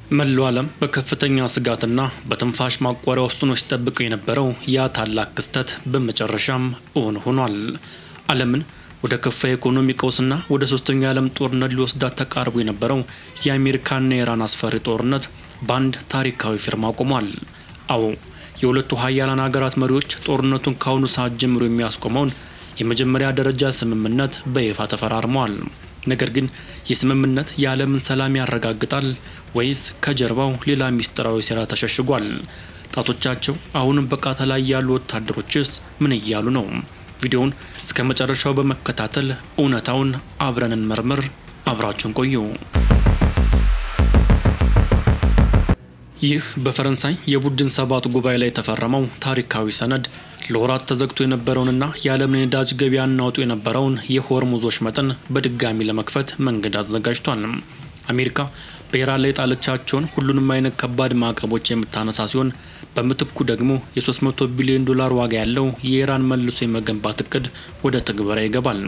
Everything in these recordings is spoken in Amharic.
መላው ዓለም በከፍተኛ ስጋትና በትንፋሽ ማቋረጫ ውስጥ ነው ሲጠብቀው የነበረው ያ ታላቅ ክስተት በመጨረሻም እውን ሆኗል። ዓለምን ወደ ከፋ የኢኮኖሚ ቀውስና ወደ ሶስተኛው የዓለም ጦርነት ሊወስዳት ተቃርቦ የነበረው የአሜሪካና የኢራን አስፈሪ ጦርነት በአንድ ታሪካዊ ፊርማ ቆሟል። አዎ፣ የሁለቱ ሀያላን ሀገራት መሪዎች ጦርነቱን ከአሁኑ ሰዓት ጀምሮ የሚያስቆመውን የመጀመሪያ ደረጃ ስምምነት በይፋ ተፈራርመዋል። ነገር ግን የስምምነት የዓለምን ሰላም ያረጋግጣል ወይስ ከጀርባው ሌላ ሚስጥራዊ ሴራ ተሸሽጓል? ጣቶቻቸው አሁንም በቃታ ላይ ያሉ ወታደሮችስ ምን እያሉ ነው? ቪዲዮውን እስከ መጨረሻው በመከታተል እውነታውን አብረን እንመርምር። አብራችሁን ቆዩ። ይህ በፈረንሳይ የቡድን ሰባት ጉባኤ ላይ የተፈረመው ታሪካዊ ሰነድ ለወራት ተዘግቶ የነበረውንና የዓለምን ነዳጅ ገበያ እናውጡ የነበረውን የሆርሙዝ ወሽመጥን በድጋሚ ለመክፈት መንገድ አዘጋጅቷል። አሜሪካ በኢራን ላይ ጣለቻቸውን ሁሉንም አይነት ከባድ ማዕቀቦች የምታነሳ ሲሆን በምትኩ ደግሞ የ300 ቢሊዮን ዶላር ዋጋ ያለው የኢራን መልሶ የመገንባት እቅድ ወደ ትግበራ ይገባል።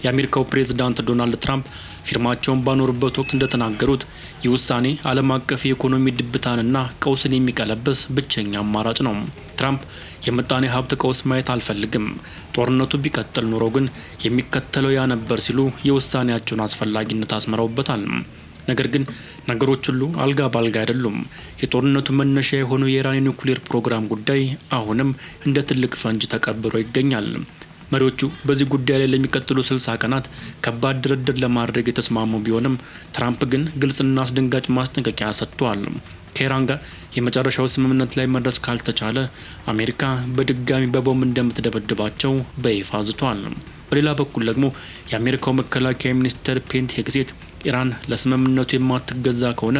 የአሜሪካው ፕሬዝዳንት ዶናልድ ትራምፕ ፊርማቸውን ባኖሩበት ወቅት እንደተናገሩት ይህ ውሳኔ ዓለም አቀፍ የኢኮኖሚ ድብታንና ቀውስን የሚቀለብስ ብቸኛ አማራጭ ነው። ትራምፕ የምጣኔ ሀብት ቀውስ ማየት አልፈልግም፣ ጦርነቱ ቢቀጥል ኖሮ ግን የሚከተለው ያ ነበር ሲሉ የውሳኔያቸውን አስፈላጊነት አስምረውበታል። ነገር ግን ነገሮች ሁሉ አልጋ ባልጋ አይደሉም። የጦርነቱ መነሻ የሆነው የኢራን የኒውክሌር ፕሮግራም ጉዳይ አሁንም እንደ ትልቅ ፈንጅ ተቀብሎ ይገኛል። መሪዎቹ በዚህ ጉዳይ ላይ ለሚቀጥሉ 60 ቀናት ከባድ ድርድር ለማድረግ የተስማሙ ቢሆንም ትራምፕ ግን ግልጽና አስደንጋጭ ማስጠንቀቂያ ሰጥተዋል። ከኢራን ጋር የመጨረሻው ስምምነት ላይ መድረስ ካልተቻለ አሜሪካ በድጋሚ በቦምብ እንደምትደበድባቸው በይፋ ዝቷል። በሌላ በኩል ደግሞ የአሜሪካው መከላከያ ሚኒስትር ፔት ሄግሴት ኢራን ለስምምነቱ የማትገዛ ከሆነ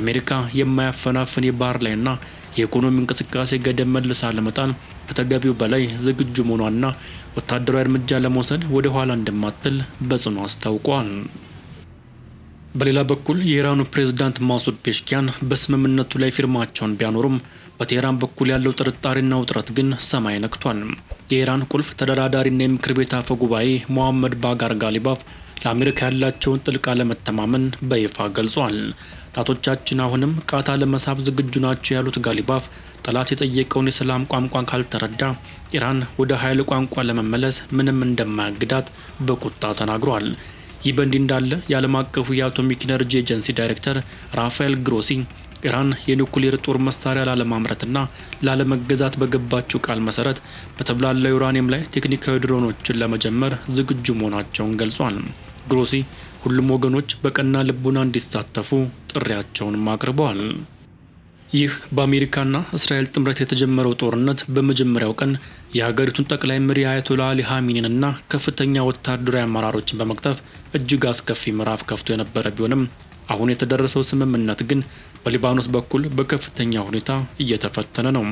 አሜሪካ የማያፈናፍን የባህር ላይና የኢኮኖሚ እንቅስቃሴ ገደብ መልሳ ለመጣል ከተገቢው በላይ ዝግጁ መሆኗና ወታደራዊ እርምጃ ለመውሰድ ወደ ኋላ እንደማትል በጽኑ አስታውቋል። በሌላ በኩል የኢራኑ ፕሬዝዳንት ማሱድ ፔሽኪያን በስምምነቱ ላይ ፊርማቸውን ቢያኖሩም በቴህራን በኩል ያለው ጥርጣሬና ውጥረት ግን ሰማይ ነክቷል። የኢራን ቁልፍ ተደራዳሪና የምክር ቤት አፈ ጉባኤ ሞሐመድ ባጋር ጋሊባፍ ለአሜሪካ ያላቸውን ጥልቅ አለመተማመን በይፋ ገልጿል። ጣቶቻችን አሁንም ቃታ ለመሳብ ዝግጁ ናቸው ያሉት ጋሊባፍ ጠላት የጠየቀውን የሰላም ቋንቋን ካልተረዳ ኢራን ወደ ኃይል ቋንቋ ለመመለስ ምንም እንደማያግዳት በቁጣ ተናግሯል። ይህ በእንዲህ እንዳለ የዓለም አቀፉ የአቶሚክ ኢነርጂ ኤጀንሲ ዳይሬክተር ራፋኤል ግሮሲ ኢራን የኒውክሌር ጦር መሳሪያ ላለማምረትና ላለመገዛት በገባችው ቃል መሰረት በተብላላው ዩራኒየም ላይ ቴክኒካዊ ድሮኖችን ለመጀመር ዝግጁ መሆናቸውን ገልጿል። ግሮሲ ሁሉም ወገኖች በቀና ልቡና እንዲሳተፉ ጥሪያቸውንም አቅርበዋል። ይህ በአሜሪካና እስራኤል ጥምረት የተጀመረው ጦርነት በመጀመሪያው ቀን የሀገሪቱን ጠቅላይ መሪ አያቶላ አሊ ሀሚኒንና ከፍተኛ ወታደራዊ አመራሮችን በመቅጠፍ እጅግ አስከፊ ምዕራፍ ከፍቶ የነበረ ቢሆንም አሁን የተደረሰው ስምምነት ግን በሊባኖስ በኩል በከፍተኛ ሁኔታ እየተፈተነ ነው።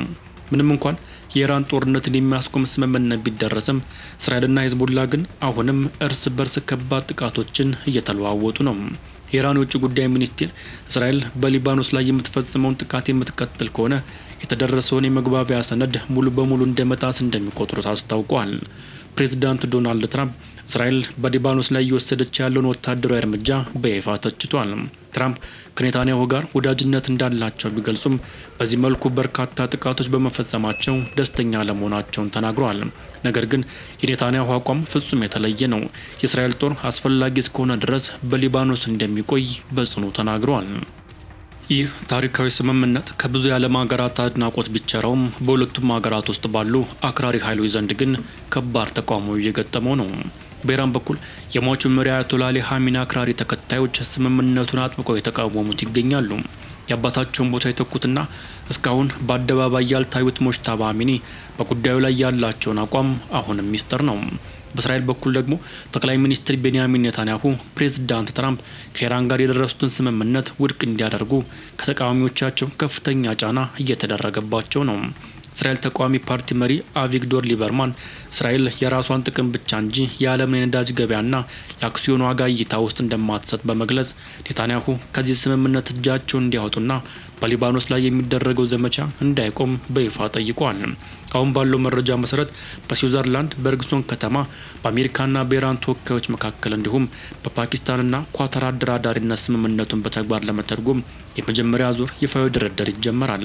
ምንም እንኳን የኢራን ጦርነትን የሚያስቆም ስምምነት ቢደረስም እስራኤልና ሂዝቦላ ግን አሁንም እርስ በርስ ከባድ ጥቃቶችን እየተለዋወጡ ነው። የኢራን የውጭ ጉዳይ ሚኒስቴር እስራኤል በሊባኖስ ላይ የምትፈጽመውን ጥቃት የምትቀጥል ከሆነ የተደረሰውን የመግባቢያ ሰነድ ሙሉ በሙሉ እንደመጣስ እንደሚቆጥሩት አስታውቋል። ፕሬዝዳንት ዶናልድ ትራምፕ እስራኤል በሊባኖስ ላይ እየወሰደች ያለውን ወታደራዊ እርምጃ በይፋ ተችቷል። ትራምፕ ከኔታንያሁ ጋር ወዳጅነት እንዳላቸው ቢገልጹም በዚህ መልኩ በርካታ ጥቃቶች በመፈጸማቸው ደስተኛ ለመሆናቸውን ተናግረዋል። ነገር ግን የኔታንያሁ አቋም ፍጹም የተለየ ነው። የእስራኤል ጦር አስፈላጊ እስከሆነ ድረስ በሊባኖስ እንደሚቆይ በጽኑ ተናግረዋል። ይህ ታሪካዊ ስምምነት ከብዙ የዓለም ሀገራት አድናቆት ቢቸረውም በሁለቱም ሀገራት ውስጥ ባሉ አክራሪ ኃይሎች ዘንድ ግን ከባድ ተቃውሞ እየገጠመው ነው። በኢራን በኩል የሟቹ መሪ አያቶላ አሊ ሀሚኒ አክራሪ ተከታዮች ስምምነቱን አጥብቀው የተቃወሙት ይገኛሉ። የአባታቸውን ቦታ የተኩትና እስካሁን በአደባባይ ያልታዩት ሙጅተባ አሚኒ በጉዳዩ ላይ ያላቸውን አቋም አሁንም ሚስጥር ነው። በእስራኤል በኩል ደግሞ ጠቅላይ ሚኒስትር ቤንያሚን ኔታንያሁ ፕሬዝዳንት ትራምፕ ከኢራን ጋር የደረሱትን ስምምነት ውድቅ እንዲያደርጉ ከተቃዋሚዎቻቸው ከፍተኛ ጫና እየተደረገባቸው ነው። እስራኤል ተቃዋሚ ፓርቲ መሪ አቪግዶር ሊበርማን እስራኤል የራሷን ጥቅም ብቻ እንጂ የዓለምን የነዳጅ ገበያና የአክሲዮን ዋጋ እይታ ውስጥ እንደማትሰጥ በመግለጽ ኔታንያሁ ከዚህ ስምምነት እጃቸውን እንዲያወጡና በሊባኖስ ላይ የሚደረገው ዘመቻ እንዳይቆም በይፋ ጠይቋል። አሁን ባለው መረጃ መሰረት በስዊዘርላንድ በርግሶን ከተማ በአሜሪካና በኢራን ተወካዮች መካከል እንዲሁም በፓኪስታንና ኳታር አደራዳሪነት ስምምነቱን በተግባር ለመተርጎም የመጀመሪያ ዙር ይፋዊ ድርድር ይጀመራል።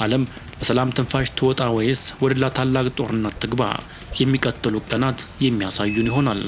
ዓለም በሰላም ትንፋሽ ትወጣ ወይስ ወደ ሌላ ታላቅ ጦርነት ትግባ? የሚቀጥሉ ቀናት የሚያሳዩን ይሆናል።